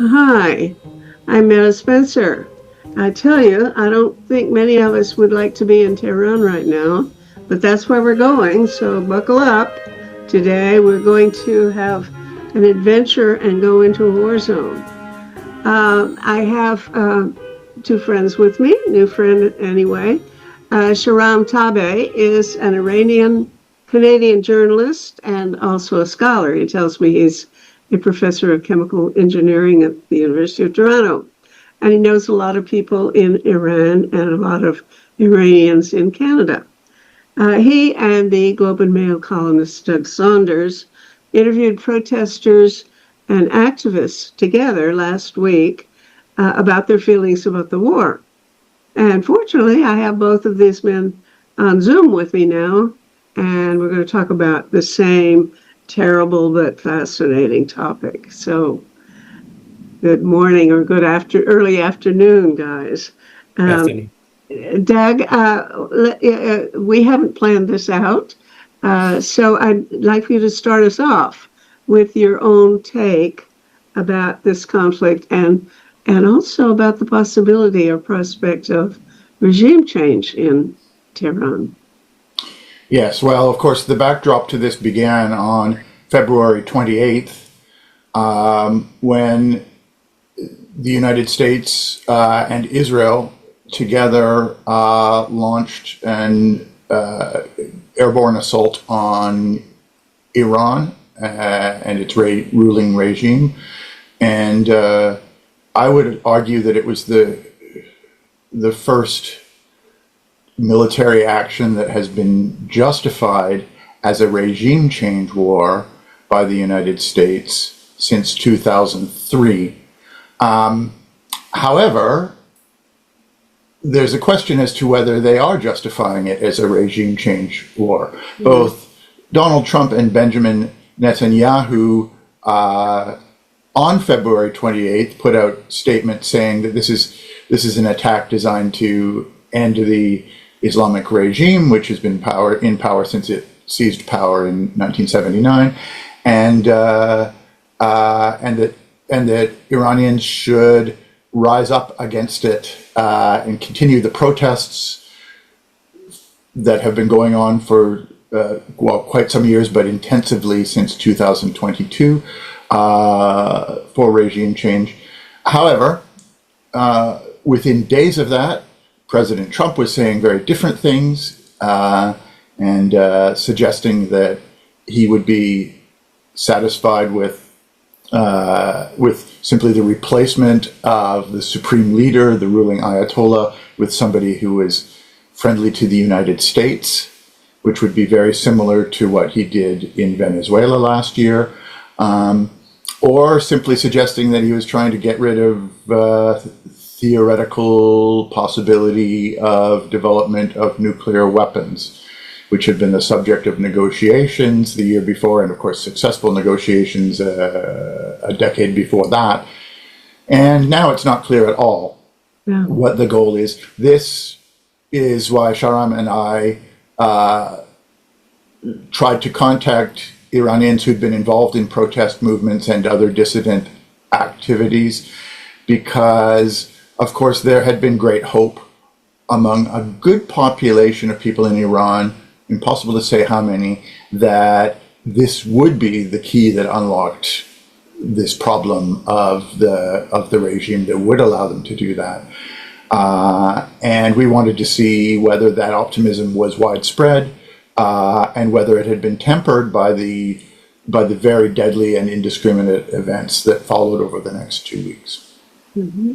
Hi, I'm Meta Spencer. I tell you, I don't think many of us would like to be in Tehran right now, but that's where we're going, so buckle up. Today, we're going to have an adventure and go into a war zone. I have two friends with me, new friend anyway. Shahram Tabe is an Iranian-Canadian journalist and also a scholar. He tells me he's a professor of chemical engineering at the University of Toronto. And he knows a lot of people in Iran and a lot of Iranians in Canada. He and the Globe and Mail columnist Doug Saunders interviewed protesters and activists together last week about their feelings about the war. And fortunately, I have both of these men on Zoom with me now, and we're going to talk about the same terrible but fascinating topic. So, good morning or early afternoon, guys. Afternoon. Doug, we haven't planned this out, so I'd like for you to start us off with your own take about this conflict and also about the possibility or prospect of regime change in Tehran. Yes, well, of course, the backdrop to this began on February 28th, when the United States and Israel together launched an airborne assault on Iran and its ruling regime. And I would argue that it was the first military action that has been justified as a regime change war by the United States since 2003. However, there's a question as to whether they are justifying it as a regime change war. Mm-hmm. Both Donald Trump and Benjamin Netanyahu on February 28th put out statements saying that this is an attack designed to end the Islamic regime, which has been in power since it seized power in 1979, and that Iranians should rise up against it and continue the protests that have been going on for quite some years, but intensively since 2022 for regime change. However, within days of that, President Trump was saying very different things and suggesting that he would be satisfied with simply the replacement of the supreme leader, the ruling Ayatollah, with somebody who is friendly to the United States, which would be very similar to what he did in Venezuela last year, or simply suggesting that he was trying to get rid of theoretical possibility of development of nuclear weapons, which had been the subject of negotiations the year before, and of course successful negotiations a decade before that. And now it's not clear at all what the goal is. This is why Shahram and I tried to contact Iranians who'd been involved in protest movements and other dissident activities, because of course there had been great hope among a good population of people in Iran, impossible to say how many, that this would be the key that unlocked this problem of the regime that would allow them to do that. And we wanted to see whether that optimism was widespread and whether it had been tempered by the very deadly and indiscriminate events that followed over the next 2 weeks. Mm-hmm.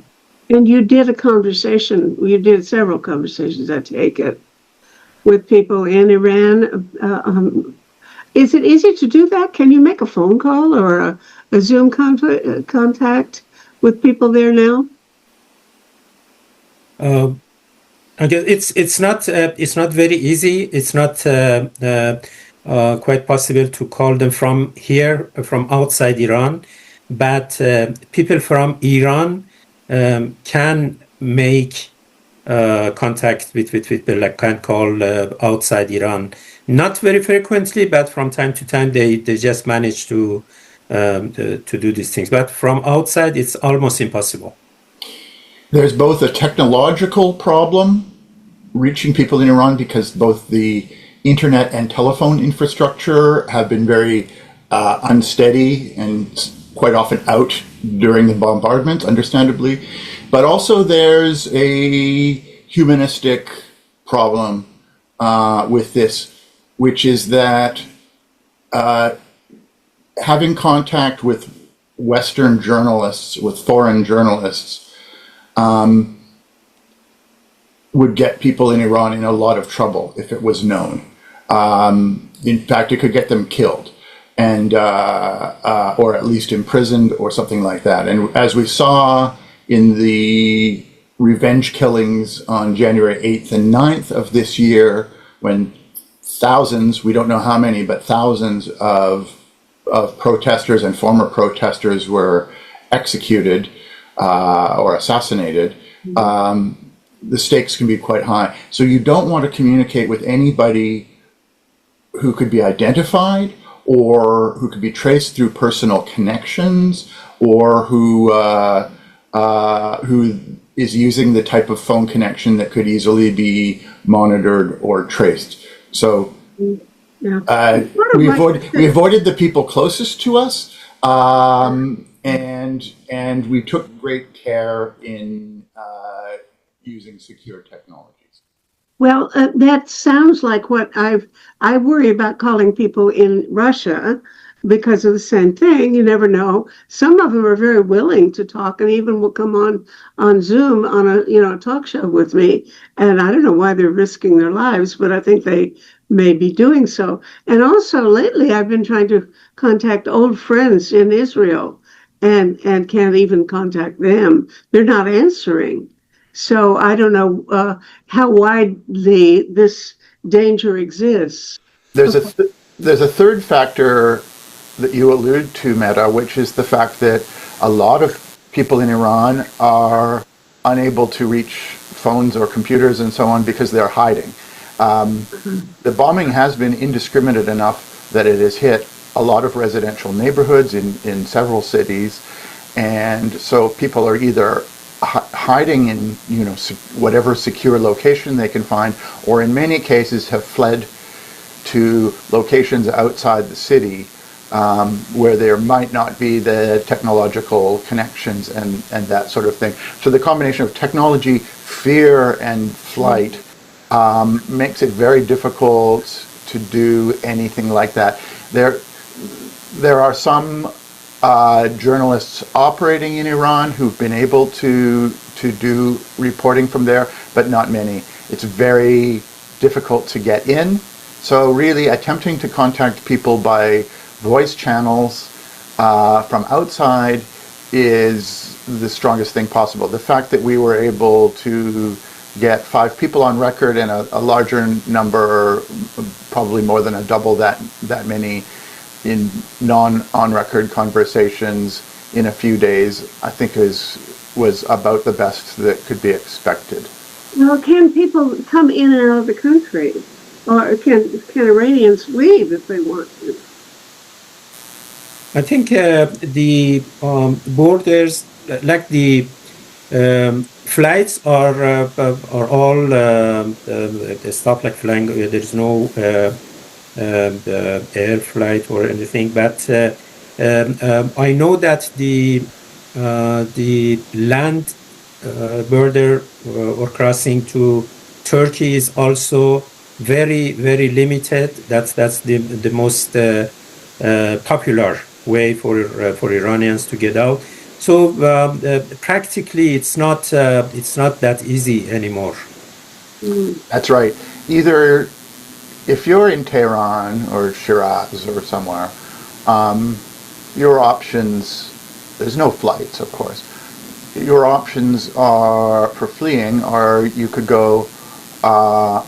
And you did you did several conversations, I take it, with people in Iran. Is it easy to do that? Can you make a phone call or a Zoom contact with people there now? I guess it's not very easy. It's not quite possible to call them from outside Iran, but people from Iran can make contact with people, like can call outside Iran. Not very frequently, but from time to time they just manage to to do these things. But from outside, it's almost impossible. There's both a technological problem reaching people in Iran because both the internet and telephone infrastructure have been very unsteady and quite often out during the bombardments, understandably. But also there's a humanistic problem with this, which is that having contact with Western journalists, with foreign journalists, would get people in Iran in a lot of trouble if it was known. In fact, it could get them killed, and or at least imprisoned or something like that. And as we saw in the revenge killings on January 8th and 9th of this year, when thousands, we don't know how many, but thousands of protesters and former protesters were executed or assassinated, the stakes can be quite high. So you don't want to communicate with anybody who could be identified or who could be traced through personal connections or who is using the type of phone connection that could easily be monitored or traced. So we avoided the people closest to us, and we took great care in using secure technologies. Well, that sounds like what I worry about calling people in Russia because of the same thing. You never know. Some of them are very willing to talk and even will come on Zoom on a talk show with me. And I don't know why they're risking their lives, but I think they may be doing so. And also lately I've been trying to contact old friends in Israel and can't even contact them. They're not answering. So I don't know how widely this danger exists. There's a third factor that you allude to, Meta, which is the fact that a lot of people in Iran are unable to reach phones or computers and so on because they're hiding. The bombing has been indiscriminate enough that it has hit a lot of residential neighborhoods in several cities, and so people are either hiding in whatever secure location they can find, or in many cases have fled to locations outside the city where there might not be the technological connections and that sort of thing. So the combination of technology, fear, and flight makes it very difficult to do anything like that. There are some journalists operating in Iran who've been able to do reporting from there, but not many. It's very difficult to get in. So really attempting to contact people by voice channels from outside is the strongest thing possible. The fact that we were able to get 5 people on record and a larger number, probably more than a double that many in non-on-record conversations in a few days, I think was about the best that could be expected. Well, can people come in and out of the country? Or can Iranians leave if they want to? I think the borders, like the flights are all stuff like flying. There's no air flight or anything, but I know that the land border or crossing to Turkey is also very, very limited. That's the most popular way for Iranians to get out. So practically, it's not that easy anymore. That's right. Either if you're in Tehran or Shiraz or somewhere, your options, there's no flights, of course. Your options are for fleeing, or you could go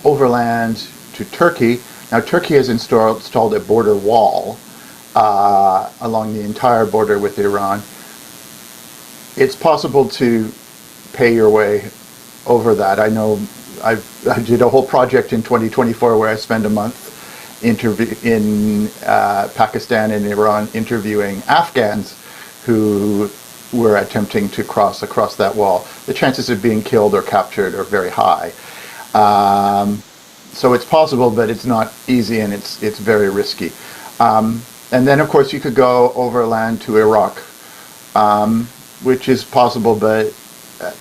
overland to Turkey. Now, Turkey has installed a border wall along the entire border with Iran. It's possible to pay your way over that. I know I did a whole project in 2024 where I spent a month, in Pakistan and Iran interviewing Afghans who were attempting to cross across that wall. The chances of being killed or captured are very high. So it's possible, but it's not easy, and it's very risky. And then, of course, you could go overland to Iraq, which is possible, but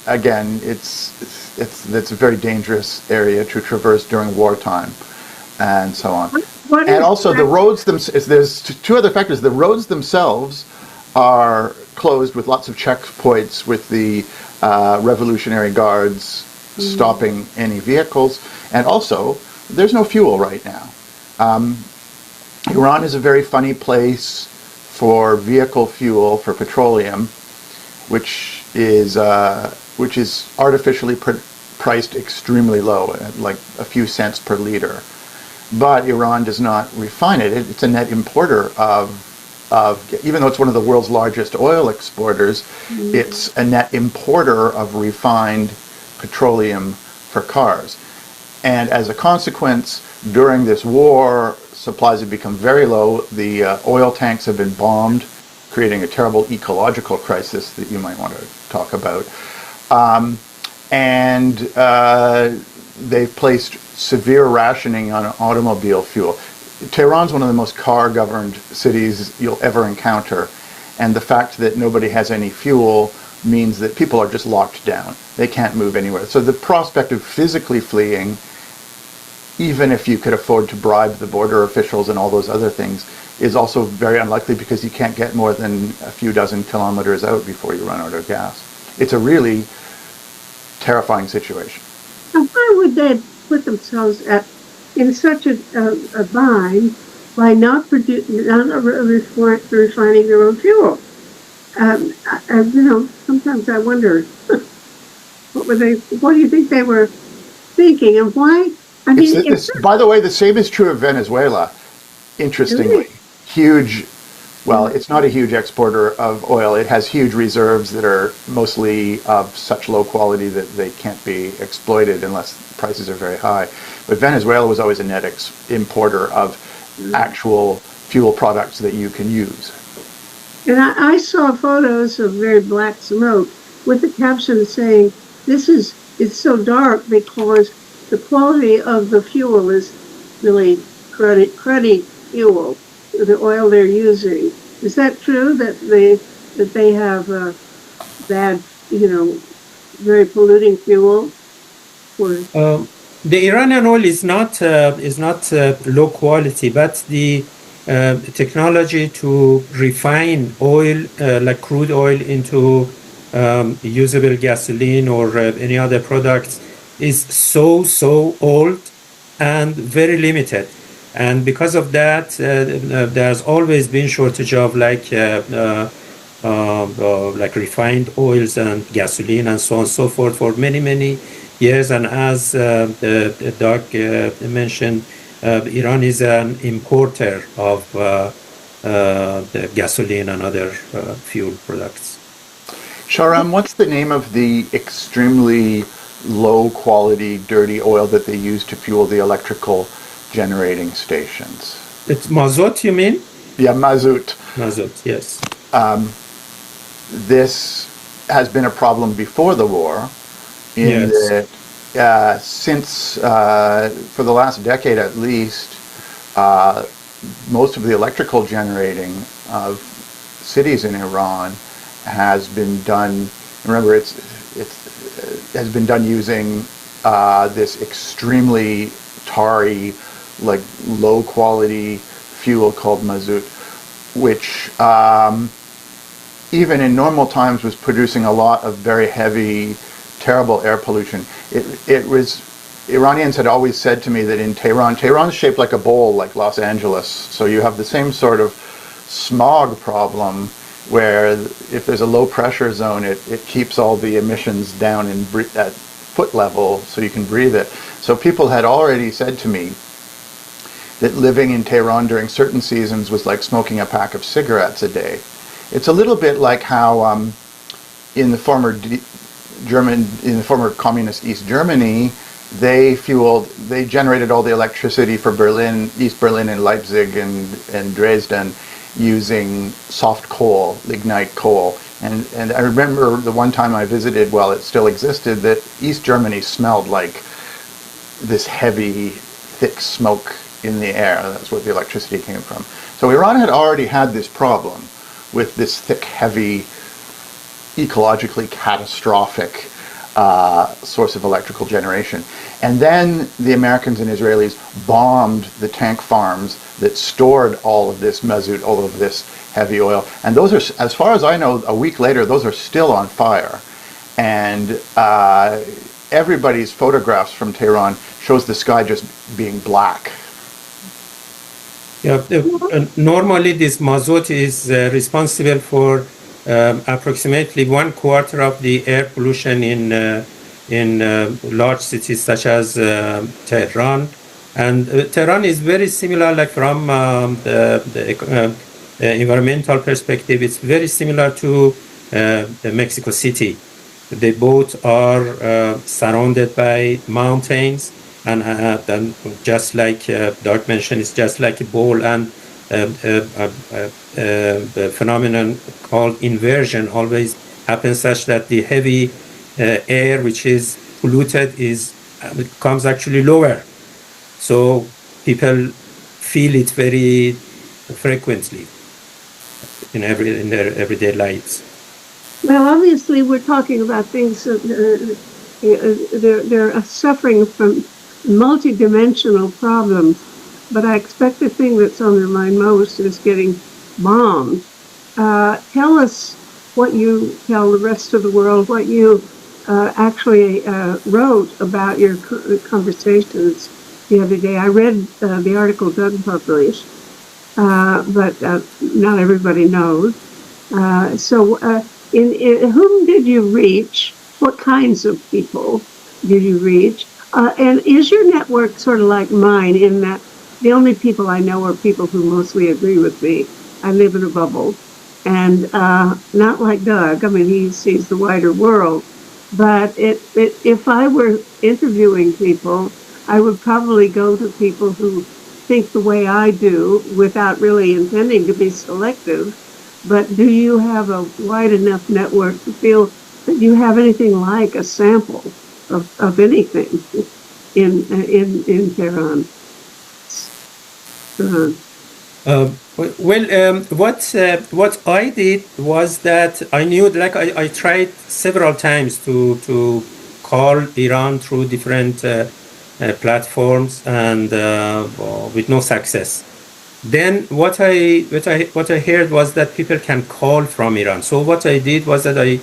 again, it's a very dangerous area to traverse during wartime, and so on. And also, the roads themselves. There's two other factors. The roads themselves are closed with lots of checkpoints with the Revolutionary Guards stopping any vehicles, and also there's no fuel right now. Iran is a very funny place for vehicle fuel, for petroleum, which is artificially priced extremely low, at like a few cents per liter. But Iran does not refine it. It's a net importer of even though it's one of the world's largest oil exporters, it's a net importer of refined petroleum for cars. And as a consequence, during this war, supplies have become very low. The oil tanks have been bombed, creating a terrible ecological crisis that you might want to talk about. And they've placed severe rationing on automobile fuel. Tehran's one of the most car-governed cities you'll ever encounter. And the fact that nobody has any fuel means that people are just locked down. They can't move anywhere. So the prospect of physically fleeing, even if you could afford to bribe the border officials and all those other things, is also very unlikely because you can't get more than a few dozen kilometers out before you run out of gas. It's a really terrifying situation. Now, why would they put themselves in such a bind by not refining their own fuel? Sometimes I wonder, what do you think they were thinking, and why? I mean, by the way, the same is true of Venezuela. Interestingly, really? Huge. Well, it's not a huge exporter of oil. It has huge reserves that are mostly of such low quality that they can't be exploited unless prices are very high. But Venezuela was always a net importer of actual fuel products that you can use. And I saw photos of very black smoke with the caption saying, it's so dark because the quality of the fuel is really cruddy fuel, the oil they're using. Is that true that they have bad, very polluting fuel? The Iranian oil is not low quality, but the technology to refine oil, like crude oil, into usable gasoline or any other products is so old and very limited. And because of that, there's always been shortage of like refined oils and gasoline and so on and so forth for many years. And as Doug mentioned, Iran is an importer of the gasoline and other fuel products. Shahram, what's the name of the extremely low quality, dirty oil that they use to fuel the electrical generating stations? It's mazut, you mean? Yeah, mazout. Mazut, yes. This has been a problem before the war, in that since for the last decade at least, most of the electrical generating of cities in Iran has been done. Remember, it has been done using this extremely tarry, like low quality fuel called mazout, which even in normal times was producing a lot of very heavy, terrible air pollution. Iranians had always said to me that in Tehran's shaped like a bowl, like Los Angeles, so you have the same sort of smog problem where if there's a low pressure zone, it keeps all the emissions down at foot level so you can breathe it. So people had already said to me that living in Tehran during certain seasons was like smoking a pack of cigarettes a day. It's a little bit like how in the former communist East Germany, they generated all the electricity for Berlin, East Berlin and Leipzig and Dresden using soft coal, lignite coal. And I remember the one time I visited while it still existed that East Germany smelled like this heavy, thick smoke in the air. That's where the electricity came from. So Iran had already had this problem with this thick, heavy, ecologically catastrophic source of electrical generation. And then the Americans and Israelis bombed the tank farms that stored all of this mazout, all of this heavy oil. And those are, as far as I know, a week later, those are still on fire. And everybody's photographs from Tehran shows the sky just being black. Yeah, normally this mazout is responsible for approximately 1/4 of the air pollution in large cities such as Tehran. And Tehran is very similar, like from the environmental perspective, it's very similar to Mexico City. They both are surrounded by mountains, and then just like Doug mentioned, it's just like a bowl, and the phenomenon called inversion always happens such that the heavy air which is polluted comes actually lower. So people feel it very frequently in their everyday lives. Well, obviously, we're talking about things that they're suffering from multidimensional problems, but I expect the thing that's on their mind most is getting bombed. Tell us what you tell the rest of the world, what you actually wrote about your conversations the other day. I read the article Doug published, but not everybody knows. So whom did you reach? What kinds of people did you reach? And is your network sort of like mine in that the only people I know are people who mostly agree with me? I live in a bubble. And not like Doug. I mean, he sees the wider world. But if I were interviewing people, I would probably go to people who think the way I do without really intending to be selective. But do you have a wide enough network to feel that you have anything like a sample of anything in Tehran? What I did was that I knew, like I tried several times to call Iran through different platforms and with no success. Then what I heard was that people can call from Iran. So what I did was that I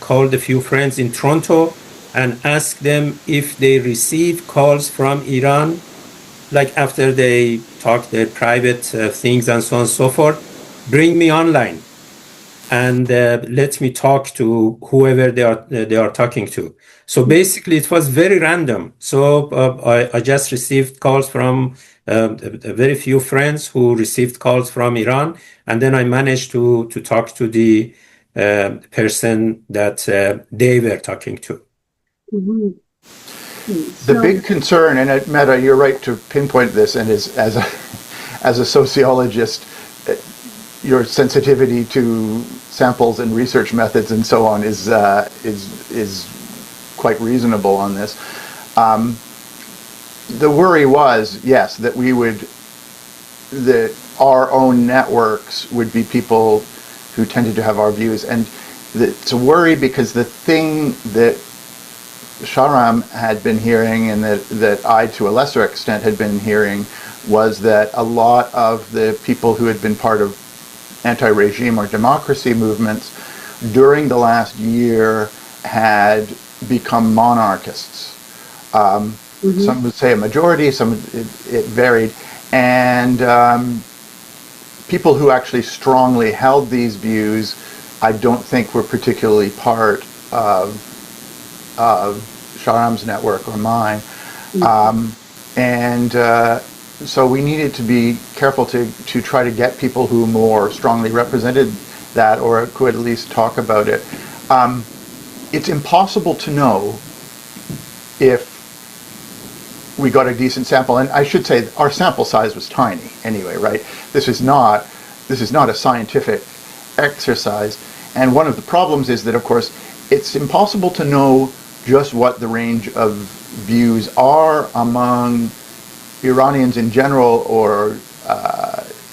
called a few friends in Toronto and asked them if they receive calls from Iran, like after they talk their private things and so on and so forth, bring me online and let me talk to whoever they are talking to. So basically, it was very random. So I just received calls from a very few friends who received calls from Iran, and then I managed to talk to the person that they were talking to. Mm-hmm. The big concern, and Meta, you're right to pinpoint this, and as a sociologist, your sensitivity to samples and research methods and so on is quite reasonable on this. The worry was, yes, that our own networks would be people who tended to have our views, and it's a worry because the thing that Shahram had been hearing, and that I, to a lesser extent, had been hearing, was that a lot of the people who had been part of anti-regime or democracy movements during the last year had become monarchists. Some would say a majority, some it varied, and people who actually strongly held these views, I don't think were particularly part of Shahram's network or mine. So we needed to be careful to try to get people who more strongly represented that, or could at least talk about it. It's impossible to know if we got a decent sample. And I should say our sample size was tiny anyway, right? This is not a scientific exercise. And one of the problems is that, of course, it's impossible to know just what the range of views are among Iranians in general, or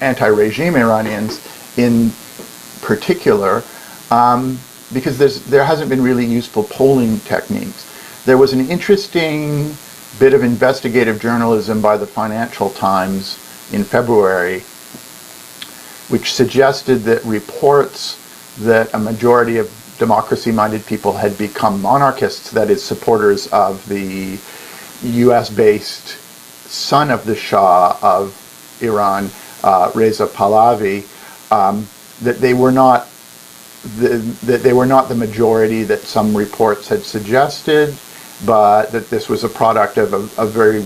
anti-regime Iranians in particular, because there hasn't been really useful polling techniques. There was an interesting bit of investigative journalism by the Financial Times in February, which suggested that reports that a majority of democracy-minded people had become monarchists, that is, supporters of the US-based son of the Shah of Iran, Reza Pahlavi, that they were not the majority that some reports had suggested, but that this was a product of a very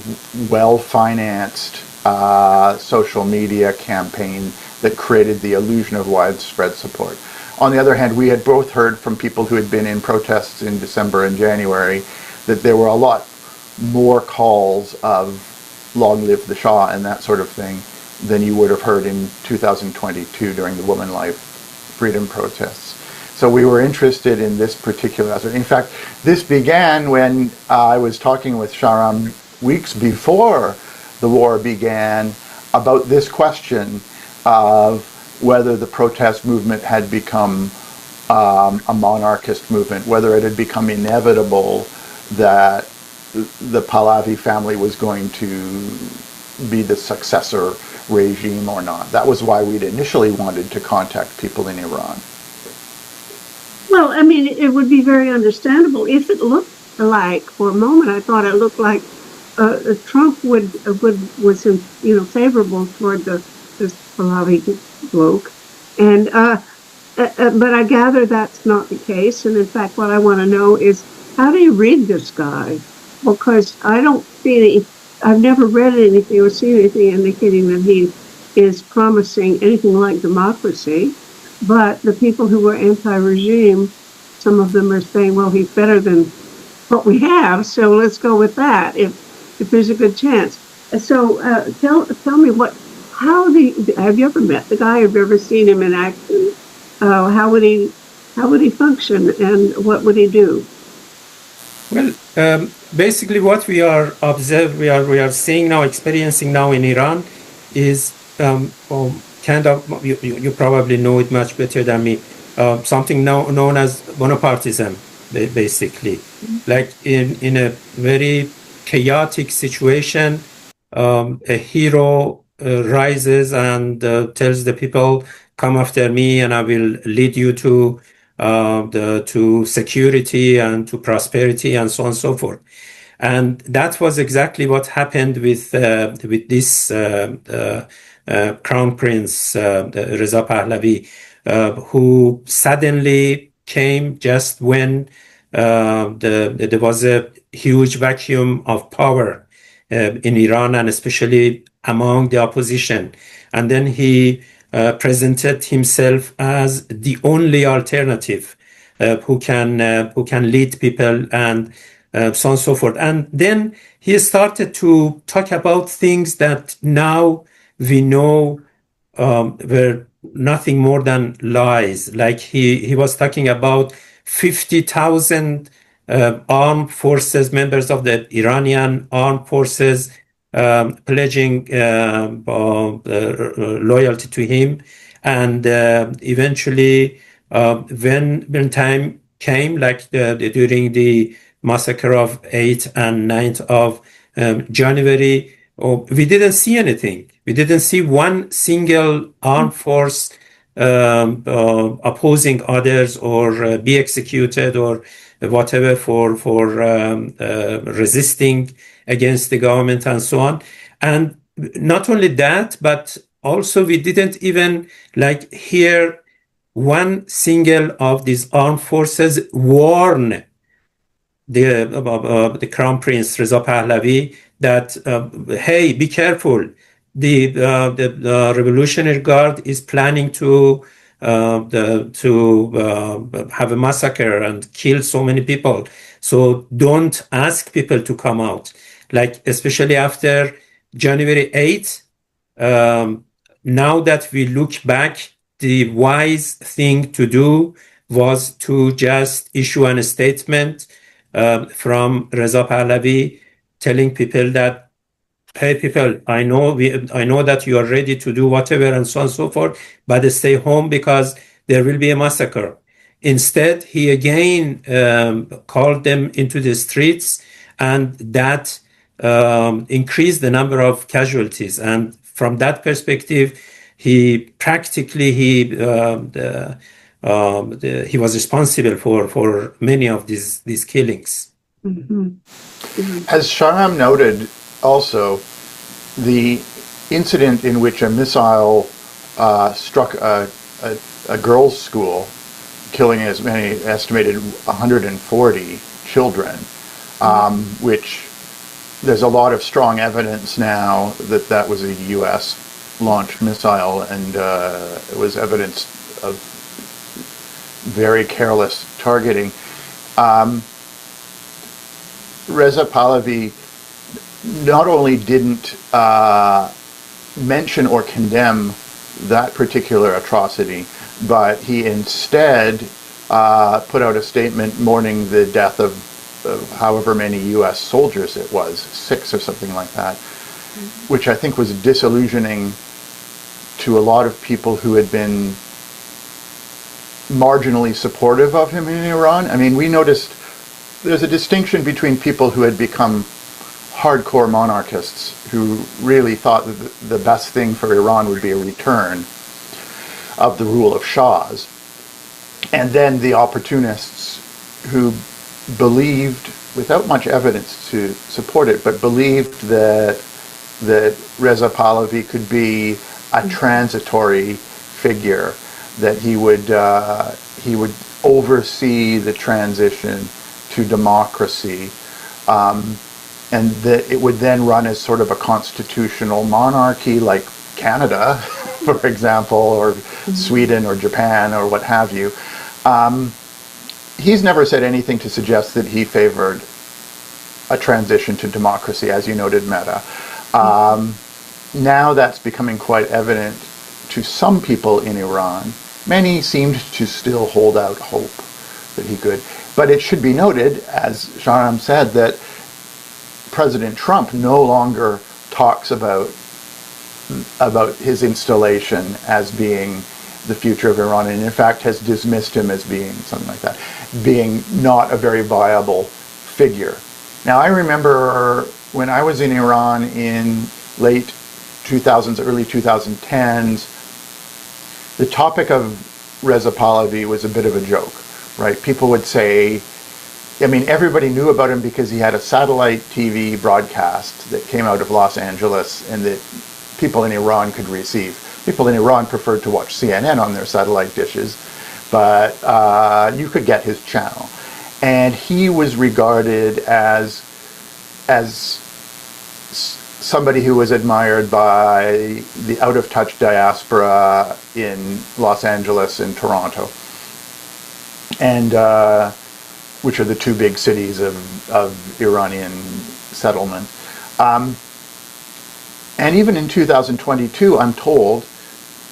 well-financed social media campaign that created the illusion of widespread support. On the other hand, we had both heard from people who had been in protests in December and January that there were a lot more calls of long live the Shah and that sort of thing than you would have heard in 2022 during the Woman Life freedom protests. So we were interested in this particular aspect. In fact, this began when I was talking with Shahram weeks before the war began about this question of whether the protest movement had become a monarchist movement, whether it had become inevitable that the Pahlavi family was going to be the successor regime or not. That was why we'd initially wanted to contact people in Iran. Well, I mean, it would be very understandable if it looked like, for a moment, I thought it looked like Trump was favorable toward this Pahlavi bloke, and but I gather that's not the case. And in fact, what I want to know is, how do you read this guy? Because I don't see any. I've never read anything or seen anything indicating that he is promising anything like democracy. But the people who were anti-regime, some of them are saying, well, he's better than what we have, so let's go with that if there's a good chance. So tell me, have you ever met the guy? Have you ever seen him in action? How would he function, and what would he do? Well, basically what we are seeing now, experiencing now in Iran is kind of, you probably know it much better than me, something known as Bonapartism, basically. Like in a very chaotic situation, a hero rises and tells the people, come after me and I will lead you to security and to prosperity and so on and so forth. And that was exactly what happened with this Crown Prince Reza Pahlavi, who suddenly came just when there was a huge vacuum of power in Iran, and especially among the opposition. And then he presented himself as the only alternative who can lead people and so on and so forth. And then he started to talk about things that now we know were nothing more than lies. Like he was talking about 50,000 armed forces, members of the Iranian armed forces, pledging loyalty to him. And eventually, when time came, like during the massacre of 8th and 9th of January, we didn't see anything. We didn't see one single armed force opposing others or be executed or whatever for resisting against the government and so on. And not only that, but also we didn't even hear one single of these armed forces warn the Crown Prince Reza Pahlavi that hey, be careful. The Revolutionary Guard is planning to have a massacre and kill so many people. So don't ask people to come out. like especially after January 8th. Now that we look back, the wise thing to do was to just issue a statement from Reza Pahlavi telling people that, hey, people, I know that you are ready to do whatever and so on and so forth, but stay home because there will be a massacre. Instead, he again called them into the streets, and that increased the number of casualties. And from that perspective, he was responsible for many of these killings. As Shahram noted, also, the incident in which a missile struck a girls' school, killing as many, estimated 140 children, which there's a lot of strong evidence now that that was a U.S. launched missile, and it was evidence of very careless targeting. Reza Pahlavi not only didn't mention or condemn that particular atrocity, but he instead put out a statement mourning the death of however many U.S. soldiers it was, 6 or something like that, which I think was disillusioning to a lot of people who had been marginally supportive of him in Iran. I mean, we noticed there's a distinction between people who had become hardcore monarchists who really thought that the best thing for Iran would be a return of the rule of Shahs, and then the opportunists who believed, without much evidence to support it, but believed that Reza Pahlavi could be a transitory figure, that he would oversee the transition to democracy, and that it would then run as sort of a constitutional monarchy like Canada, for example, or Sweden or Japan or what have you. He's never said anything to suggest that he favored a transition to democracy, as you noted, Mehta. Now that's becoming quite evident to some people in Iran. Many seemed to still hold out hope that he could. But it should be noted, as Shahram said, that President Trump no longer talks about his installation as being the future of Iran, and in fact has dismissed him as being something like that, being not a very viable figure. Now, I remember when I was in Iran in late 2000s, early 2010s, the topic of Reza Pahlavi was a bit of a joke, right? People would say, I mean, everybody knew about him because he had a satellite TV broadcast that came out of Los Angeles and that people in Iran could receive. People in Iran preferred to watch CNN on their satellite dishes, but you could get his channel. And he was regarded as somebody who was admired by the out-of-touch diaspora in Los Angeles and Toronto, and which are the two big cities of Iranian settlement. And even in 2022, I'm told,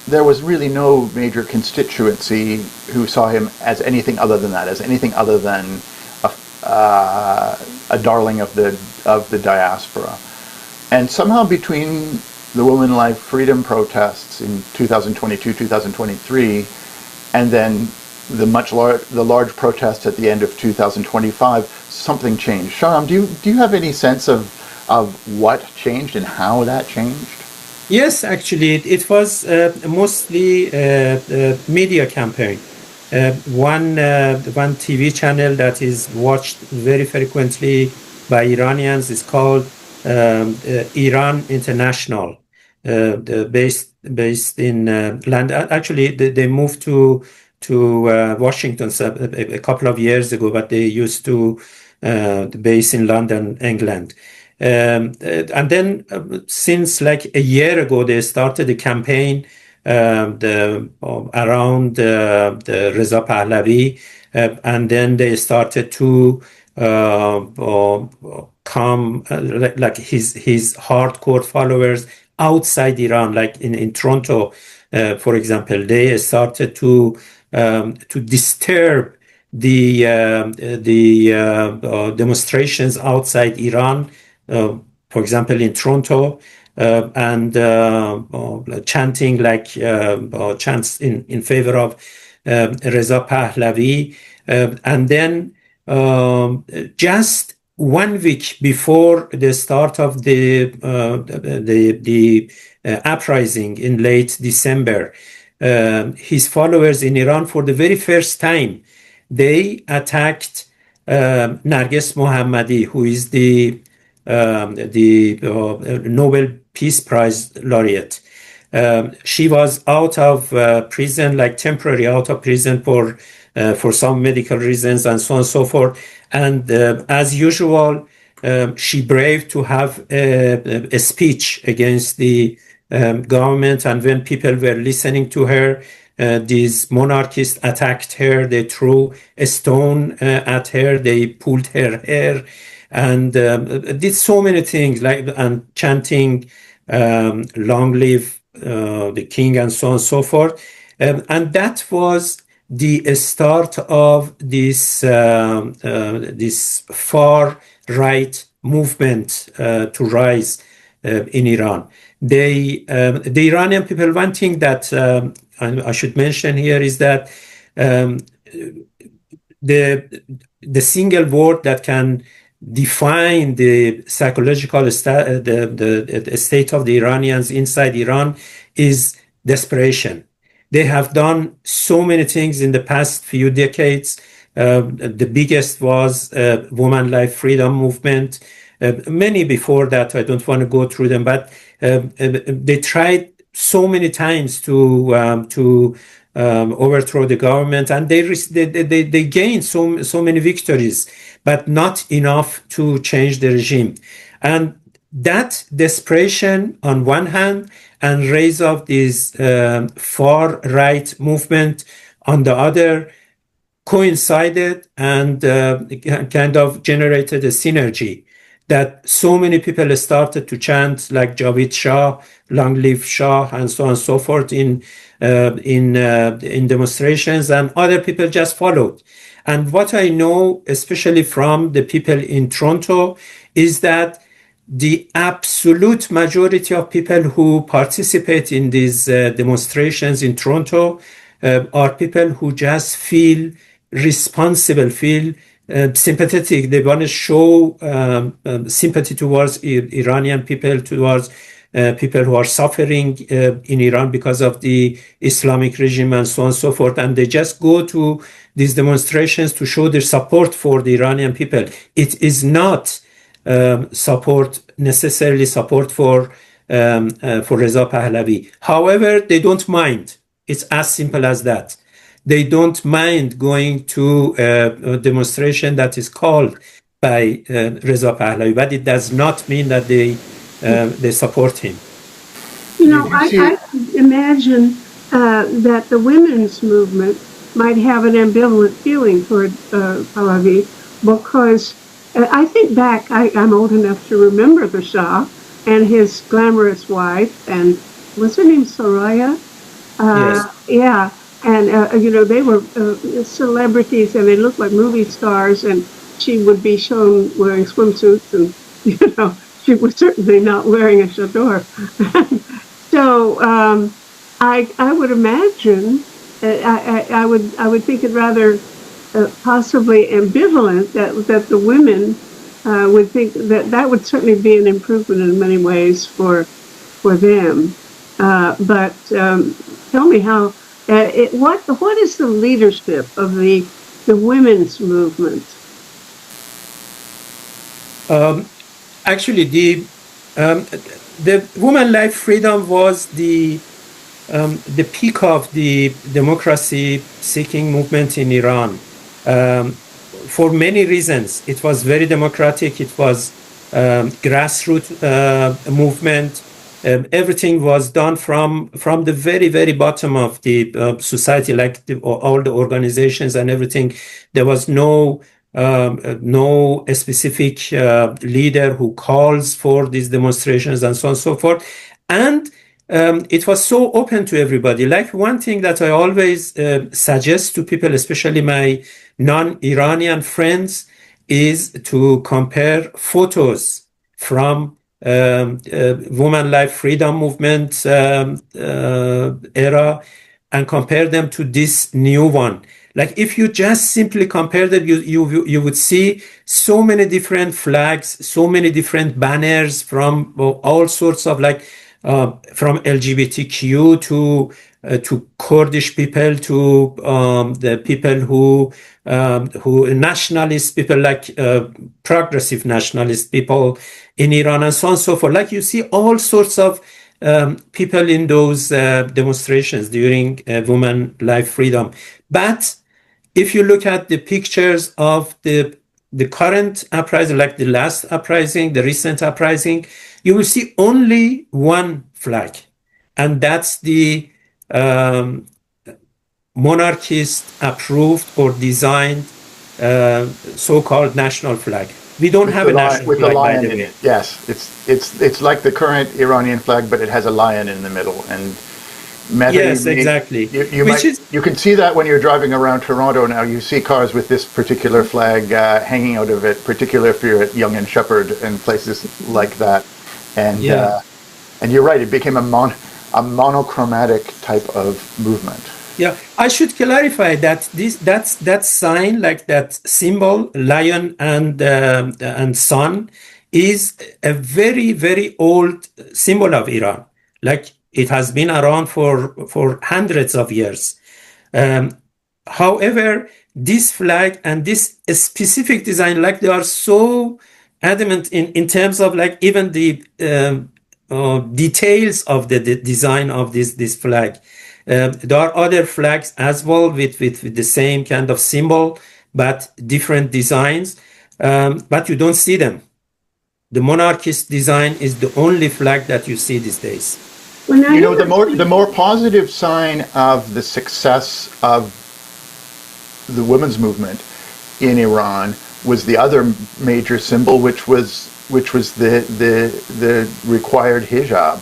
there was really no major constituency who saw him as anything other than that, as anything other than a darling of the diaspora. And somehow between the Women Life Freedom protests in 2022, 2023, and then the large protests at the end of 2025, something changed. Shahram, do you have any sense of what changed and how that changed? Yes, actually, it was mostly media campaign. One TV channel that is watched very frequently by Iranians is called Iran-International, based in London. Actually, they moved to Washington a couple of years ago, but they used to base in London, England. And then since like a year ago, they started a campaign around the Reza Pahlavi, and then they started to come like his hardcore followers outside Iran, like in Toronto, for example, they started to disturb the demonstrations outside Iran, for example, in Toronto, and chanting like chants in favor of Reza Pahlavi, and then just 1 week before the start of the uprising in late December, his followers in Iran, for the very first time, they attacked Narges Mohammadi, who is the Nobel Peace Prize laureate. She was out of prison, like temporary out of prison for some medical reasons and so on and so forth. And as usual, she braved to have a speech against the government. And when people were listening to her, these monarchists attacked her. They threw a stone at her. They pulled her hair and did so many things, like and chanting "Long live the king" and so on and so forth. And that was the start of this this far right movement to rise in Iran. The Iranian people, one thing that I should mention here is that the single word that can define the psychological the state of the Iranians inside Iran is desperation. They have done so many things in the past few decades. The biggest was Women Life Freedom Movement. Many before that, I don't want to go through them, but they tried so many times to overthrow the government, and they gained so many victories, but not enough to change the regime. And that desperation on one hand, and rise of this far right movement on the other, coincided and kind of generated a synergy that so many people started to chant like Javid Shah, long live Shah, and so on and so forth in demonstrations, and other people just followed. And what I know, especially from the people in Toronto, is that the absolute majority of people who participate in these demonstrations in Toronto are people who just feel responsible, feel sympathetic. They want to show sympathy towards Iranian people, towards people who are suffering in Iran because of the Islamic regime and so on and so forth. And they just go to these demonstrations to show their support for the Iranian people. It is not necessarily support for Reza Pahlavi. However, they don't mind. It's as simple as that. They don't mind going to a demonstration that is called by Reza Pahlavi, but it does not mean that they support him. You know, I imagine that the women's movement might have an ambivalent feeling toward Pahlavi, because I think back, I'm old enough to remember the Shah and his glamorous wife, and what's her name, Soraya? Yes. Yeah, and you know, they were celebrities, and they looked like movie stars, and she would be shown wearing swimsuits, and you know, she was certainly not wearing a chador. So I would imagine, I would think it rather possibly ambivalent that the women would think that would certainly be an improvement in many ways for them. But tell me how what is the leadership of the women's movement? Actually, the Women Life Freedom was the peak of the democracy-seeking movement in Iran. For many reasons, it was very democratic. It was grassroots movement. Everything was done from the very, very bottom of the society, like all the organizations and everything. There was no no specific leader who calls for these demonstrations and so on and so forth. And it was so open to everybody. Like one thing that I always suggest to people, especially my non-Iranian friends, is to compare photos from women life freedom movement era and compare them to this new one. Like if you just simply compare them, you would see so many different flags, so many different banners from all sorts of from LGBTQ to Kurdish people to the people who nationalist people like progressive nationalist people in Iran and so on and so forth. Like you see all sorts of people in those demonstrations during women life freedom. But if you look at the pictures of the current uprising, like the last uprising, the recent uprising, you will see only one flag, and that's the monarchist approved or designed so-called national flag. We don't have a national flag, by the way. Yes, it's like the current Iranian flag, but it has a lion in the middle. And yes, exactly. You can see that when you're driving around Toronto now. You see cars with this particular flag hanging out of it, particularly if you're at Yonge and Sheppard and places like that. And you're right, it became a monochromatic type of movement. Yeah, I should clarify that that sign, like that symbol, lion and sun, is a very, very old symbol of Iran. Like it has been around for hundreds of years. However, this flag and this specific design, like they are so adamant in terms of like even the details of the design of this flag. There are other flags as well with the same kind of symbol, but different designs. But you don't see them. The monarchist design is the only flag that you see these days. You know, the more positive sign of the success of the women's movement in Iran was the other major symbol, which was the required hijab.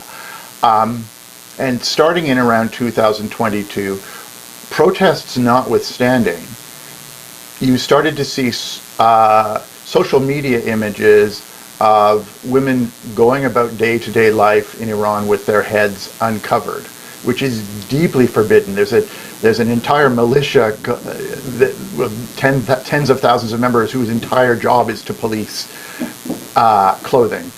And starting in around 2022, protests notwithstanding, you started to see social media images of women going about day-to-day life in Iran with their heads uncovered, which is deeply forbidden. There's an entire militia with tens of thousands of members whose entire job is to police clothing.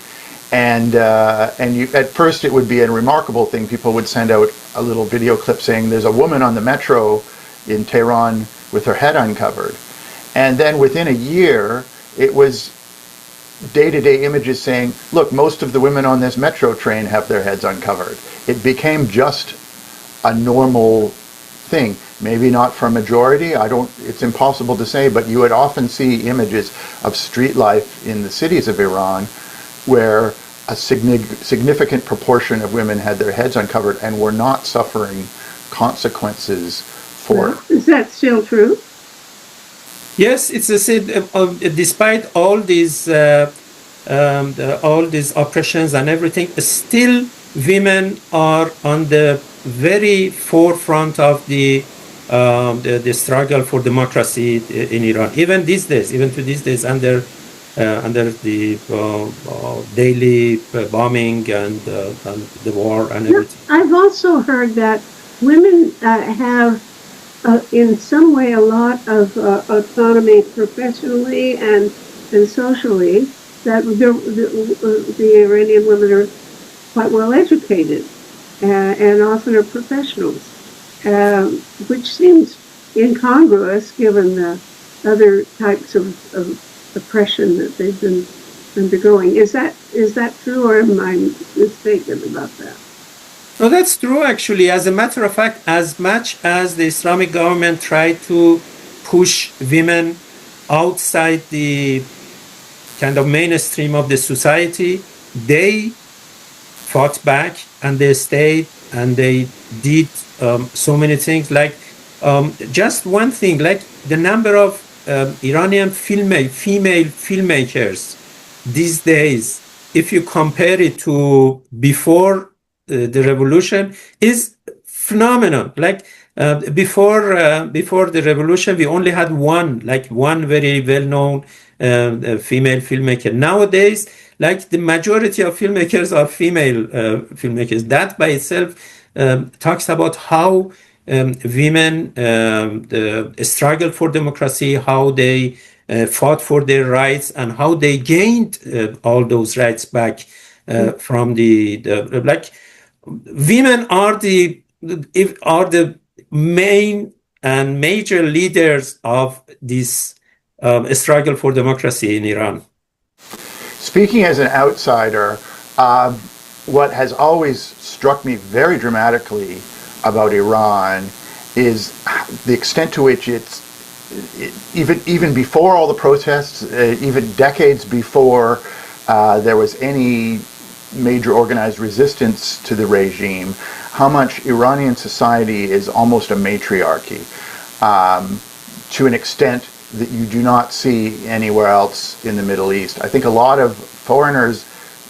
And at first it would be a remarkable thing. People would send out a little video clip saying there's a woman on the metro in Tehran with her head uncovered. And then within a year, it was day-to-day images saying, look, most of the women on this metro train have their heads uncovered. It became just a normal thing. Maybe not for a majority, it's impossible to say, but you would often see images of street life in the cities of Iran where a significant proportion of women had their heads uncovered and were not suffering consequences for it. Is that still true? Yes, it's a despite all these oppressions and everything, still women are on the very forefront of the struggle for democracy in Iran. Even to these days, under the daily bombing and the war and everything. I've also heard that women have, in some way, a lot of autonomy professionally and socially. That the Iranian women are quite well educated and often are professionals, which seems incongruous given the other types of oppression that they've been undergoing. Is that true, or am I mistaken about that? No, that's true, actually. As a matter of fact, as much as the Islamic government tried to push women outside the kind of mainstream of the society, they fought back and they stayed and they did so many things. Like just one thing, like the number of Iranian female filmmakers these days, if you compare it to before the revolution, is phenomenal. Like before the revolution, we only had one very well-known female filmmaker. Nowadays, like the majority of filmmakers are female filmmakers. That by itself talks about how women struggle for democracy, how they fought for their rights, and how they gained all those rights back from the like. Women are the main and major leaders of this struggle for democracy in Iran. Speaking as an outsider, what has always struck me very dramatically about Iran is the extent to which even before all the protests, even decades before there was any major organized resistance to the regime, how much Iranian society is almost a matriarchy, to an extent that you do not see anywhere else in the Middle East. I think a lot of foreigners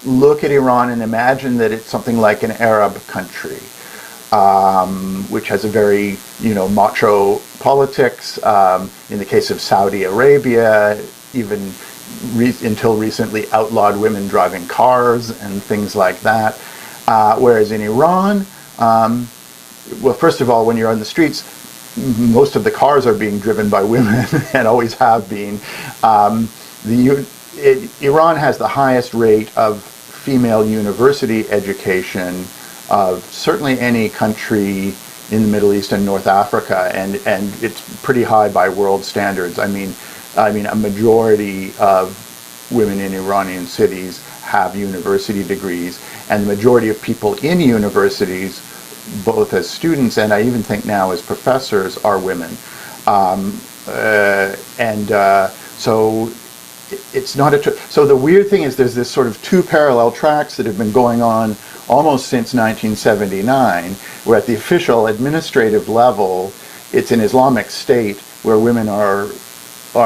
look at Iran and imagine that it's something like an Arab country, which has a very, macho politics. In the case of Saudi Arabia, even until recently outlawed women driving cars and things like that. Whereas in Iran, well, first of all, when you're on the streets, most of the cars are being driven by women and always have been. Iran has the highest rate of female university education of certainly any country in the Middle East and North Africa, and it's pretty high by world standards. I mean, a majority of women in Iranian cities have university degrees, and the majority of people in universities, both as students and I even think now as professors, are women. So it's not so the weird thing is there's this sort of two parallel tracks that have been going on almost since 1979, where at the official administrative level, it's an Islamic state where women are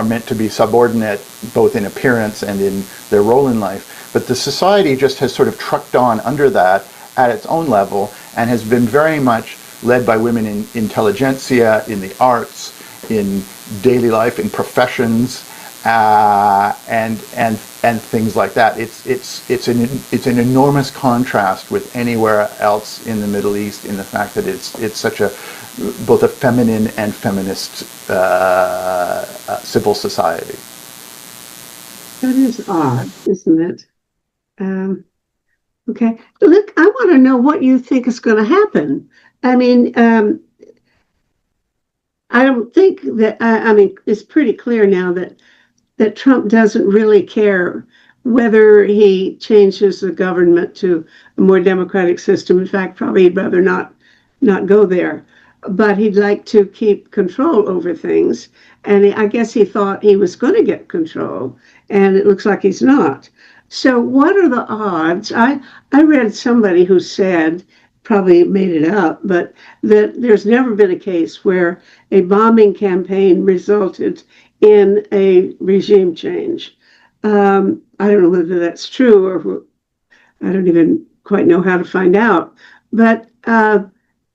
meant to be subordinate both in appearance and in their role in life. But the society just has sort of trucked on under that at its own level and has been very much led by women in intelligentsia, in the arts, in daily life, in professions, and things like that. It's an enormous contrast with anywhere else in the Middle East in the fact that it's such a both a feminine and feminist civil society. That is odd, isn't it? Okay. Look, I want to know what you think is going to happen. I mean, I don't think that, it's pretty clear now that Trump doesn't really care whether he changes the government to a more democratic system. In fact, probably he'd rather not go there. But he'd like to keep control over things. And I guess he thought he was going to get control, and it looks like he's not. So what are the odds? I read somebody who said, probably made it up, but that there's never been a case where a bombing campaign resulted in a regime change. I don't know whether that's true, or I don't even quite know how to find out. But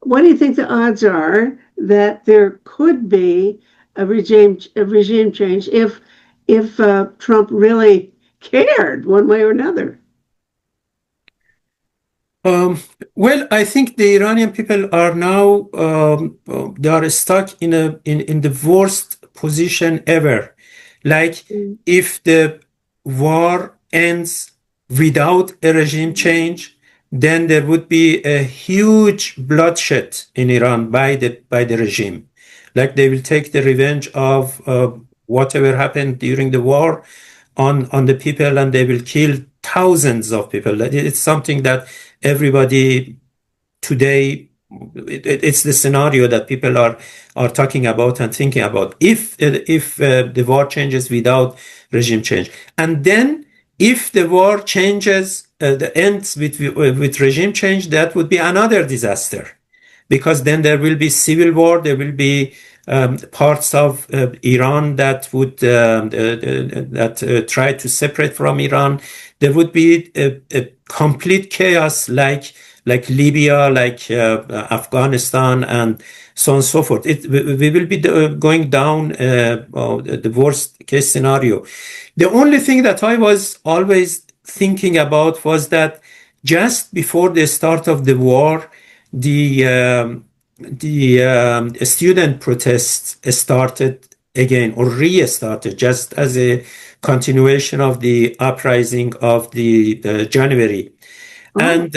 what do you think the odds are that there could be a regime change if Trump really cared one way or another? Well, I think the Iranian people are now they are stuck in the worst position ever. Like if the war ends without a regime change, then there would be a huge bloodshed in Iran by the regime. Like they will take the revenge of whatever happened during the war on the people, and they will kill thousands of people. It's something that everybody today, it's the scenario that people are talking about and thinking about. If the war changes without regime change, and then if the war changes, the ends with regime change, that would be another disaster, because then there will be civil war, there will be parts of Iran that would try to separate from Iran. There would be a complete chaos, like Libya, like Afghanistan, and so on and so forth. We will be going down the worst case scenario. The only thing that I was always thinking about was that just before the start of the war, the student protests started again, or restarted, just as a continuation of the uprising of the January. Oh, And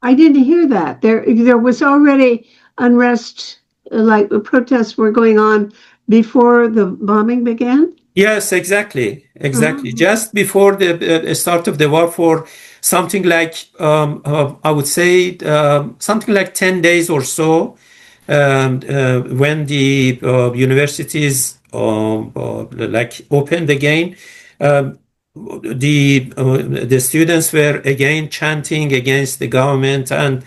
I didn't hear that. There was already unrest, like protests were going on before the bombing began. yes, exactly. Oh. Just before the start of the war, for something like I would say something like 10 days or so, when the universities like opened again, the students were again chanting against the government and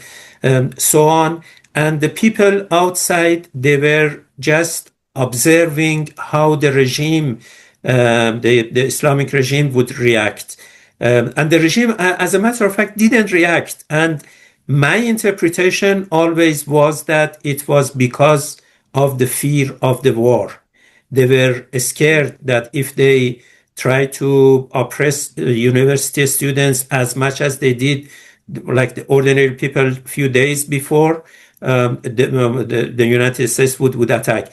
so on. And the people outside, they were just observing how the regime, the Islamic regime, would react. And the regime, as a matter of fact, didn't react. And my interpretation always was that it was because of the fear of the war. They were scared that if they try to oppress university students as much as they did, like the ordinary people, a few days before, the United States would attack.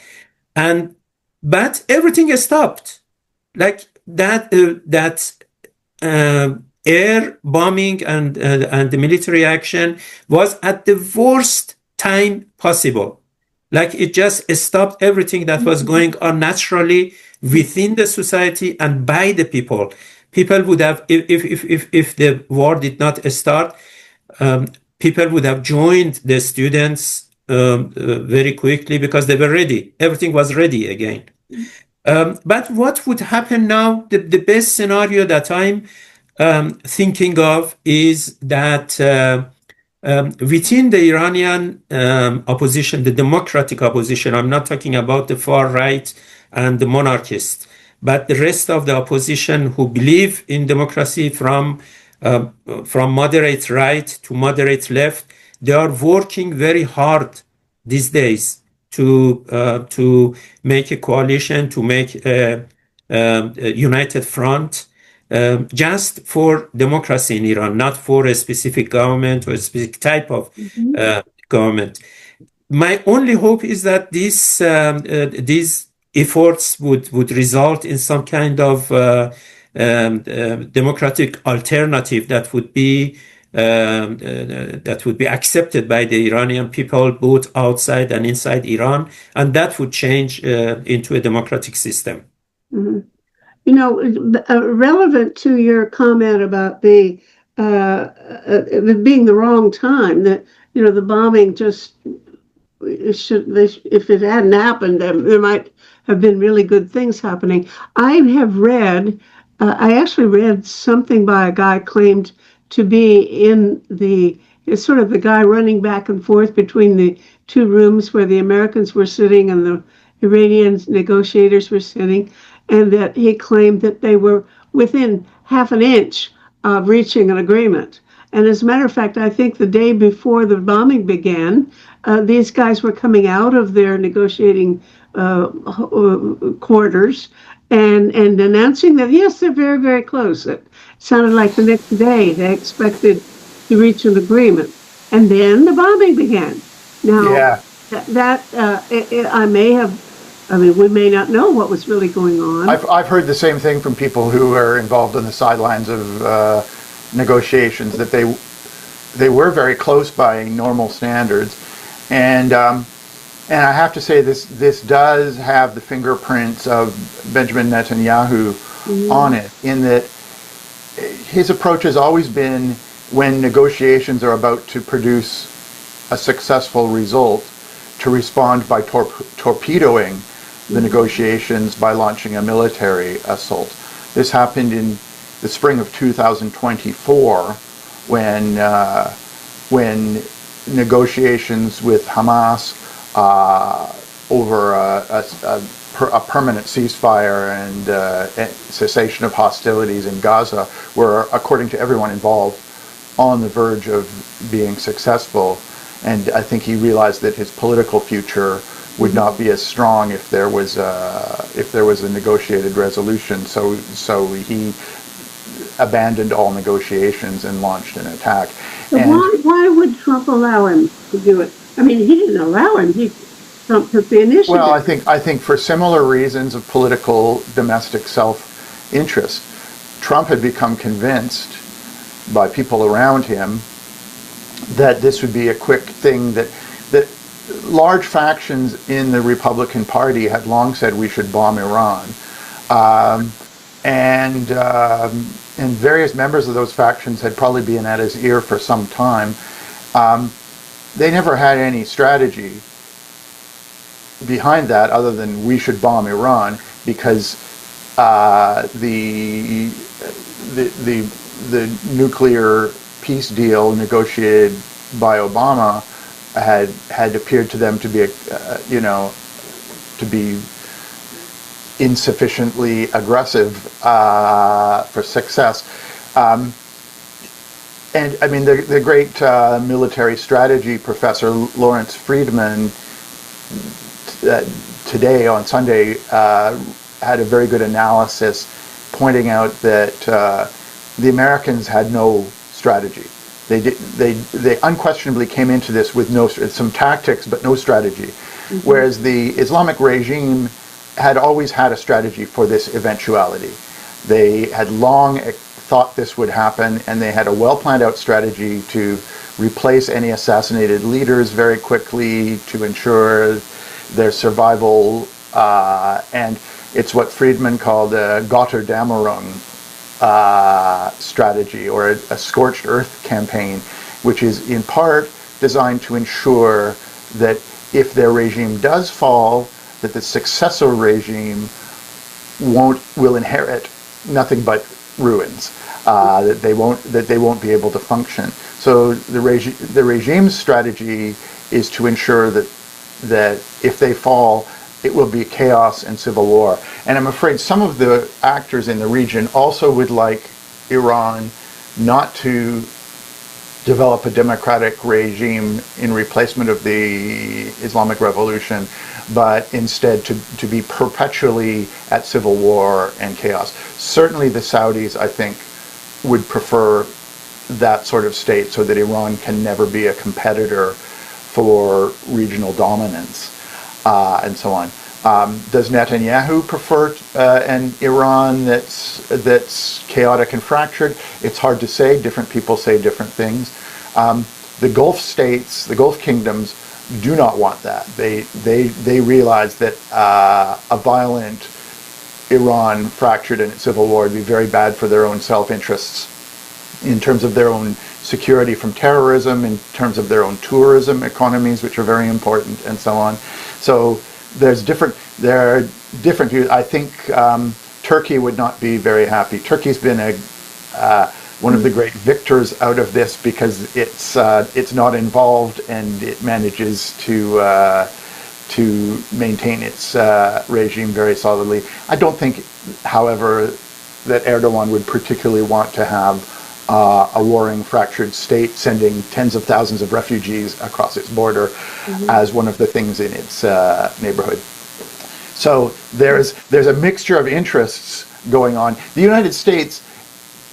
But everything stopped. Like that air bombing and the military action was at the worst time possible. Like it just stopped everything that was going on naturally within the society and by the people. People would have, if the war did not start, people would have joined the students very quickly because they were ready. Everything was ready again. But what would happen now? The best scenario that I'm thinking of is that within the Iranian opposition, the democratic opposition, I'm not talking about the far right and the monarchists, but the rest of the opposition who believe in democracy, from moderate right to moderate left, they are working very hard these days to make a coalition, to make a united front, just for democracy in Iran, not for a specific government or a specific type of government. My only hope is that these efforts would result in some kind of democratic alternative that would be accepted by the Iranian people, both outside and inside Iran, and that would change into a democratic system. Mm-hmm. You know, relevant to your comment about it being the wrong time, that, you know, the bombing just if it hadn't happened, there might have been really good things happening. I actually read something by a guy claimed to be in it's sort of the guy running back and forth between the two rooms where the Americans were sitting and the Iranian negotiators were sitting, and that he claimed that they were within half an inch of reaching an agreement. And as a matter of fact, I think the day before the bombing began, these guys were coming out of their negotiating quarters and announcing that, yes, they're very, very close. It sounded like the next day they expected to reach an agreement. And then the bombing began. Now, we may not know what was really going on. I've heard the same thing from people who are involved on the sidelines of negotiations, that they were very close by normal standards, and I have to say this does have the fingerprints of Benjamin Netanyahu on it, in that his approach has always been, when negotiations are about to produce a successful result, to respond by torpedoing the negotiations by launching a military assault. This happened in the spring of 2024, when negotiations with Hamas over a permanent ceasefire and cessation of hostilities in Gaza were, according to everyone involved, on the verge of being successful. And I think he realized that his political future would not be as strong if there was a negotiated resolution. So he abandoned all negotiations and launched an attack. So why would Trump allow him to do it? I mean, he didn't allow him. Trump took the initiative. Well, I think for similar reasons of political domestic self-interest, Trump had become convinced by people around him that this would be a quick thing, that large factions in the Republican Party had long said we should bomb Iran. And various members of those factions had probably been at his ear for some time. They never had any strategy behind that other than we should bomb Iran, because the nuclear peace deal negotiated by Obama had appeared to them to be to be insufficiently aggressive for success. And I mean, the great military strategy professor Lawrence Friedman today on Sunday had a very good analysis pointing out that the Americans had no strategy. They unquestionably came into this with some tactics but no strategy, whereas the Islamic regime had always had a strategy for this eventuality. They had long thought this would happen, and they had a well-planned out strategy to replace any assassinated leaders very quickly to ensure their survival, and it's what Friedman called a Gotterdammerung strategy, or a scorched earth campaign, which is in part designed to ensure that if their regime does fall, that the successor regime will inherit nothing but ruins, that they won't be able to function. So the regime's strategy is to ensure that if they fall, it will be chaos and civil war. And I'm afraid some of the actors in the region also would like Iran not to develop a democratic regime in replacement of the Islamic Revolution, but instead to be perpetually at civil war and chaos. Certainly the Saudis, I think, would prefer that sort of state so that Iran can never be a competitor for regional dominance, and so on. Does Netanyahu prefer an Iran that's chaotic and fractured? It's hard to say. Different people say different things. The Gulf states, the Gulf kingdoms, do not want that. They realize that a violent Iran fractured in its civil war would be very bad for their own self-interests in terms of their own security from terrorism, in terms of their own tourism economies, which are very important, and so on. So there are different views. I think Turkey would not be very happy. Turkey's been one of the great victors out of this because it's not involved and it manages to maintain its regime very solidly. I don't think, however, that Erdogan would particularly want to have a warring, fractured state sending tens of thousands of refugees across its border as one of the things in its neighborhood. So there's a mixture of interests going on. The United States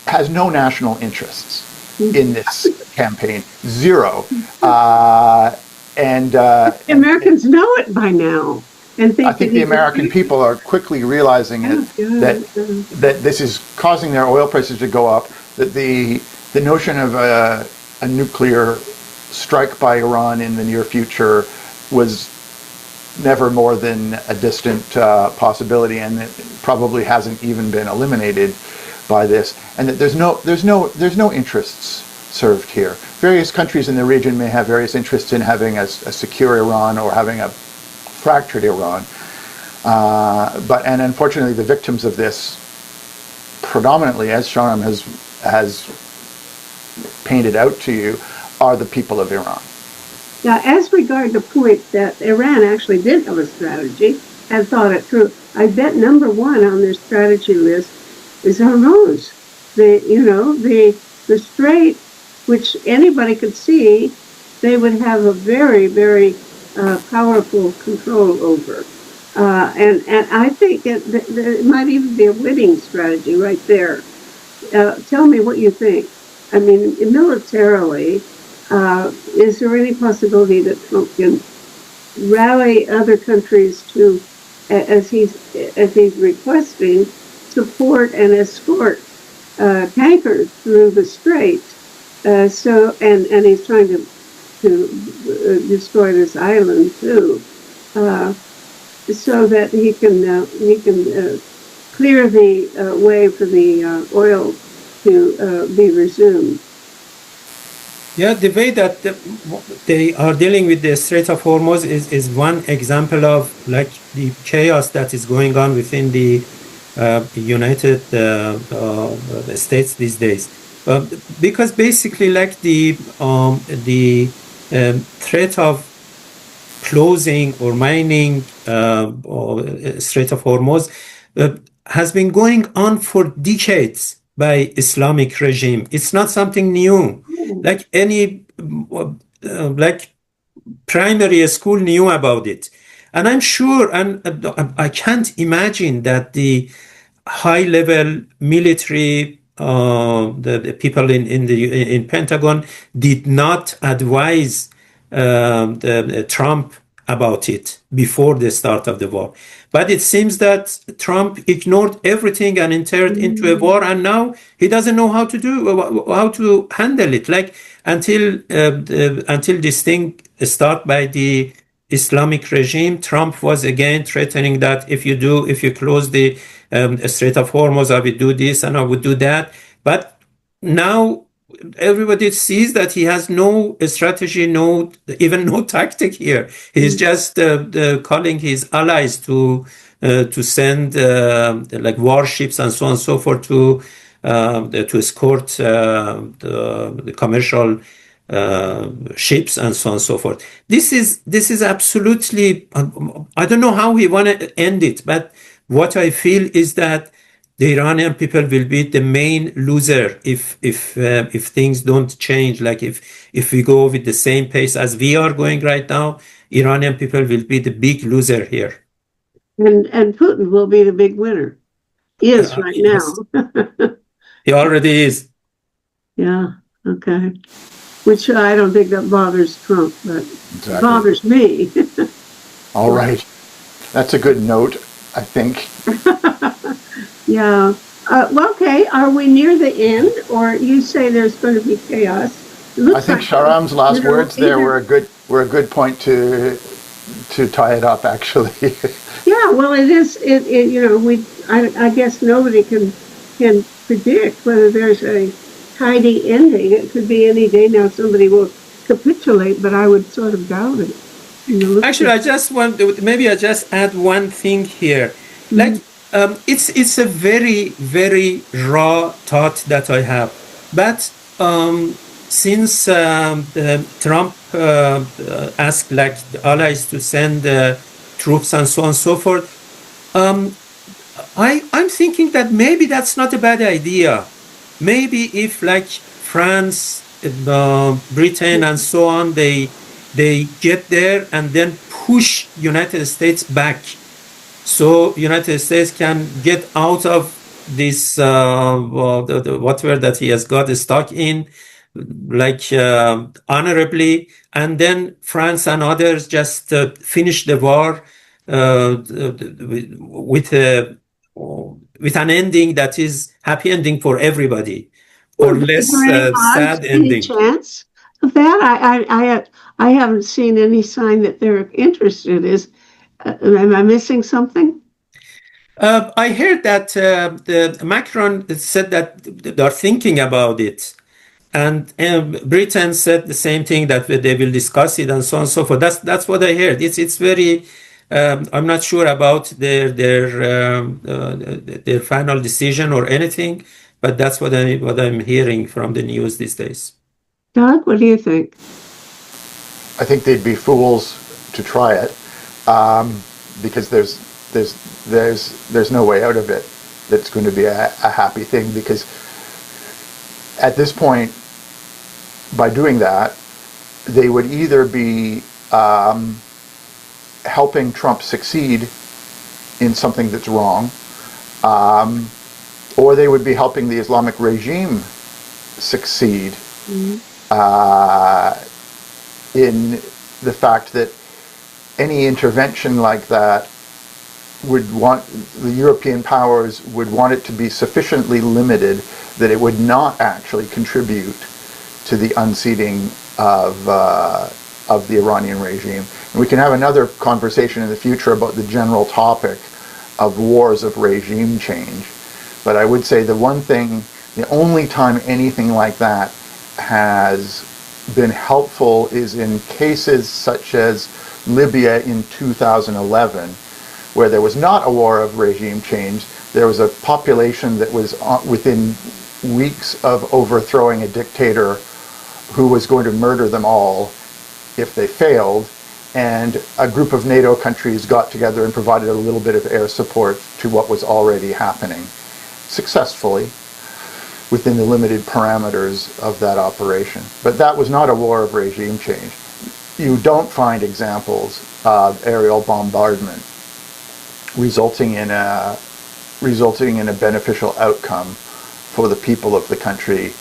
has no national interests in this campaign, zero. Americans know it by now. And I think the American people are quickly realizing that this is causing their oil prices to go up, that the notion of a nuclear strike by Iran in the near future was never more than a distant possibility, and it probably hasn't even been eliminated by this, and that there's no interests served here. Various countries in the region may have various interests in having a secure Iran or having a fractured Iran, and unfortunately the victims of this predominantly, as Shahram has painted out to you, are the people of Iran. Now, as regard the point that Iran actually did have a strategy and thought it through, I bet number one on their strategy list is Hormuz. The strait, which anybody could see, they would have a very, very powerful control over. And I think it might even be a winning strategy right there. Tell me what you think. I mean, militarily, is there any possibility that Trump can rally other countries to, as he's requesting, support and escort tankers through the strait? And he's trying to destroy this island too, so that he can clear the way for the oil to be resumed. Yeah, the way that they are dealing with the Strait of Hormuz is one example of like the chaos that is going on within the United States these days. Because basically, like the threat of closing or mining Strait of Hormuz has been going on for decades by Islamic regime. It's not something new. Like any like primary school knew about it. And I'm sure, and I can't imagine that the high-level military, the people in Pentagon did not advise Trump about it before the start of the war. But it seems that Trump ignored everything and entered into a war, and now he doesn't know how to handle it. Like until this thing start by the Islamic regime, Trump was again threatening that if you close the Strait of Hormuz, I will do this and I would do that. But now everybody sees that he has no strategy, even no tactic here. He's just calling his allies to send like warships and so on and so forth to escort the commercial ships and so on and so forth. This is absolutely, I don't know how he want to end it, but what I feel is that the Iranian people will be the main loser if things don't change. Like if we go with the same pace as we are going right now, Iranian people will be the big loser here. And Putin will be the big winner. He is right yes. now. He already is. Yeah. Okay. Which I don't think that bothers Trump, but Exactly. it bothers me. All right. That's a good note, I think. Yeah. Well, okay. Are we near the end, or you say there's going to be chaos? I think Shahram's last words there were a good point to tie it up. Actually. Yeah. Well, it is. I guess nobody can predict whether there's a tidy ending. It could be any day now. Somebody will capitulate, but I would sort of doubt it. Actually, I just add one thing here. Like. It's a very, very raw thought that I have. But since Trump asked like the allies to send troops and so on and so forth, I'm thinking that maybe that's not a bad idea. Maybe if like France, Britain and so on, they get there and then push United States back. So United States can get out of this whatever that he has got stuck in, like honorably, and then France and others just finish the war with an ending that is happy ending for everybody, or less sad ending. Any chance of that? I haven't seen any sign that they're interested. Am I missing something? I heard that Macron said that they are thinking about it, and Britain said the same thing, that they will discuss it and so on and so forth. That's what I heard. It's very. I'm not sure about their final decision or anything, but that's what I'm hearing from the news these days. Doug, what do you think? I think they'd be fools to try it, because there's no way out of it that's going to be a happy thing, because at this point, by doing that, they would either be helping Trump succeed in something that's wrong, or they would be helping the Islamic regime succeed in the fact that any intervention like that would want, the European powers would want it to be sufficiently limited that it would not actually contribute to the unseating of the Iranian regime. And we can have another conversation in the future about the general topic of wars of regime change. But I would say the only time anything like that has been helpful is in cases such as Libya in 2011, where there was not a war of regime change. There was a population that was within weeks of overthrowing a dictator who was going to murder them all if they failed, and a group of NATO countries got together and provided a little bit of air support to what was already happening, successfully, within the limited parameters of that operation. But that was not a war of regime change. You don't find examples of aerial bombardment resulting in a beneficial outcome for the people of the country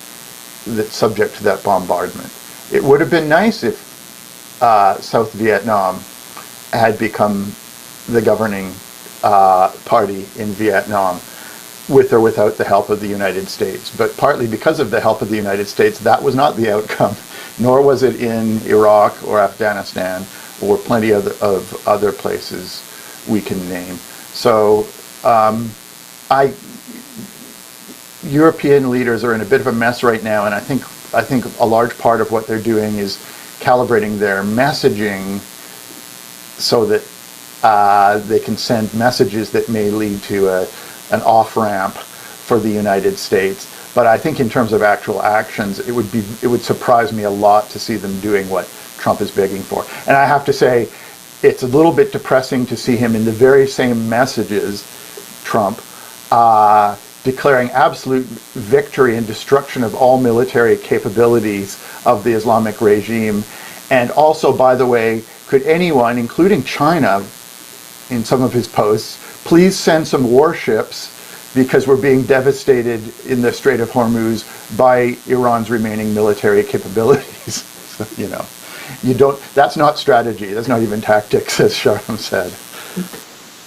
that's subject to that bombardment. It would have been nice if South Vietnam had become the governing party in Vietnam, with or without the help of the United States. But partly because of the help of the United States, that was not the outcome, nor was it in Iraq or Afghanistan or plenty of other places we can name. So European leaders are in a bit of a mess right now, and I think a large part of what they're doing is calibrating their messaging so that they can send messages that may lead to an off-ramp for the United States. But I think in terms of actual actions, it would surprise me a lot to see them doing what Trump is begging for. And I have to say, it's a little bit depressing to see him in the very same messages, Trump, declaring absolute victory and destruction of all military capabilities of the Islamic regime. And also, by the way, could anyone, including China, in some of his posts, please send some warships because we're being devastated in the Strait of Hormuz by Iran's remaining military capabilities. So, that's not strategy. That's not even tactics, as Shahram said.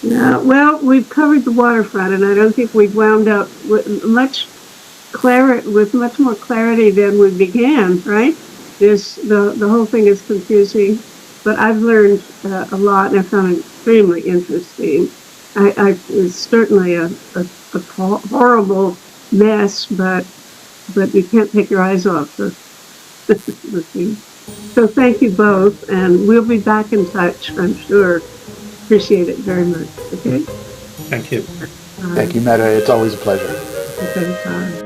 Yeah, well, we've covered the waterfront, and I don't think we've wound up with much more clarity than we began, right? The whole thing is confusing, but I've learned a lot, and I found it extremely interesting. It's certainly a horrible mess, but you can't take your eyes off the thing. So thank you both, and we'll be back in touch, I'm sure. Appreciate it very much. Okay? Thank you. Thank you, Meta. It's always a pleasure. Okay, bye.